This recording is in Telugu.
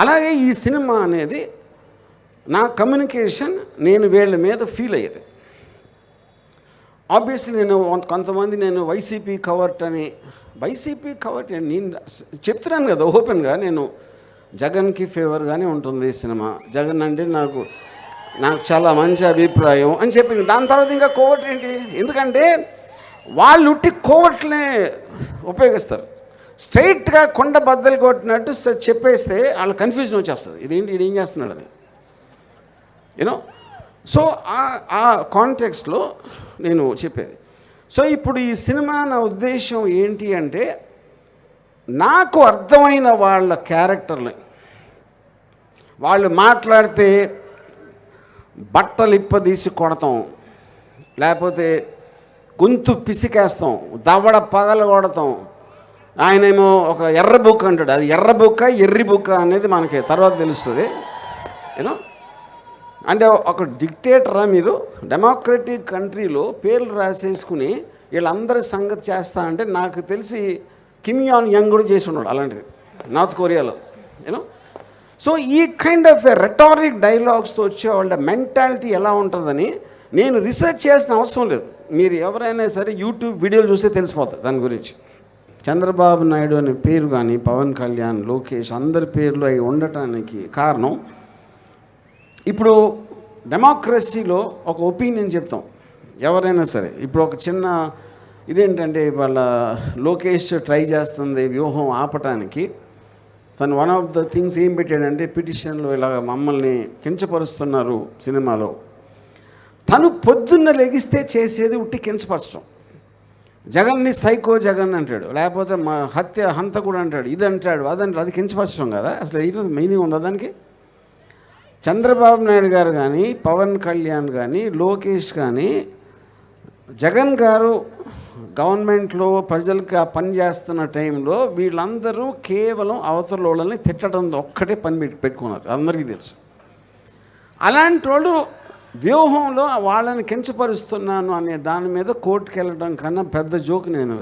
అలాగే ఈ సినిమా అనేది నా కమ్యూనికేషన్ నేను వీళ్ళ మీద ఫీల్ అయ్యేది. ఆబ్వియస్లీ నేను కొంతమంది నేను వైసీపీ కవర్ట్ అని నేను చెప్తున్నాను కదా ఓపెన్గా, నేను జగన్కి ఫేవర్గానే ఉంటుంది ఈ సినిమా, జగన్ అంటే నాకు చాలా మంచి అభిప్రాయం అని చెప్పింది. దాని తర్వాత ఇంకా కోవర్ట్ ఏంటి? ఎందుకంటే వాళ్ళు ఉట్టి కోవర్ట్లే ఉపయోగిస్తారు. స్ట్రైట్గా కొండ బద్దలు కొట్టినట్టు చెప్పేస్తే వాళ్ళ కన్ఫ్యూజన్ వచ్చేస్తుంది, ఇదేంటి ఇది ఏం చేస్తున్నాడు అని, యూనో. సో ఆ కాంటెక్స్ట్లో నేను చెప్పేది. సో ఇప్పుడు ఈ సినిమా నా ఉద్దేశం ఏంటి అంటే, నాకు అర్థమైన వాళ్ళ క్యారెక్టర్ని, వాళ్ళు మాట్లాడితే బట్టలు ఇప్పదీసి కొడతాం, లేకపోతే గొంతు పిసికేస్తాం, దవడ పగలు కొడతాం. ఆయనేమో ఒక ఎర్ర బుక్ అంటాడు, అది ఎర్ర బుక్క ఎర్రి బుక్క అనేది మనకి తర్వాత తెలుస్తుంది, యూనో. అంటే ఒక డిక్టేటరా మీరు? డెమోక్రటిక్ కంట్రీలో పేర్లు రాసేసుకుని వీళ్ళందరి సంగతి చేస్తా అంటే నాకు తెలిసి కిమ్ యాన్ యంగ్ కూడా చేసి ఉన్నాడు అలాంటిది నార్త్ కొరియాలో, యూనో. సో ఈ కైండ్ ఆఫ్ రెటారిక్ డైలాగ్స్తో వచ్చే వాళ్ళ మెంటాలిటీ ఎలా ఉంటుందని నేను రీసెర్చ్ చేసిన అవసరం లేదు. మీరు ఎవరైనా సరే యూట్యూబ్ వీడియోలు చూస్తే తెలిసిపోతుంది దాని గురించి. చంద్రబాబు నాయుడు అనే పేరు కానీ, పవన్ కళ్యాణ్, లోకేష్ అందరి పేర్లు అవి ఉండటానికి కారణం, ఇప్పుడు డెమోక్రసీలో ఒక ఒపీనియన్ చెప్తాం ఎవరైనా సరే. ఇప్పుడు ఒక చిన్న ఇదేంటంటే, వాళ్ళ లోకేష్ ట్రై చేస్తుంది వ్యూహం ఆపటానికి. తను వన్ ఆఫ్ ద థింగ్స్ ఏం పెట్టాడంటే, పిటిషన్లో ఇలా మమ్మల్ని కించపరుస్తున్నారు సినిమాలో. తను పొద్దున్న లెగిస్తే చేసేది ఉట్టి కించపరచడం. జగన్ని సైకో జగన్ అంటాడు, లేకపోతే మా హంతకుడు అంటాడు, ఇది అంటాడు, అదంటాడు. అది కించపరచడం కదా అసలు? ఇది మీనింగ్ ఉందా దానికి? చంద్రబాబు నాయుడు గారు కానీ, పవన్ కళ్యాణ్ కానీ, లోకేష్ కానీ, జగన్ గారు గవర్నమెంట్లో ప్రజలకు పని చేస్తున్న టైంలో వీళ్ళందరూ కేవలం అవతల వాళ్ళని తిట్టడం ఒక్కటే పని పెట్టుకున్నారు, అందరికీ తెలుసు. అలాంటి వాళ్ళు వ్యూహంలో వాళ్ళని కించపరుస్తున్నాను అనే దాని మీద కోర్టుకు వెళ్ళడం కన్నా పెద్ద జోక్ నేను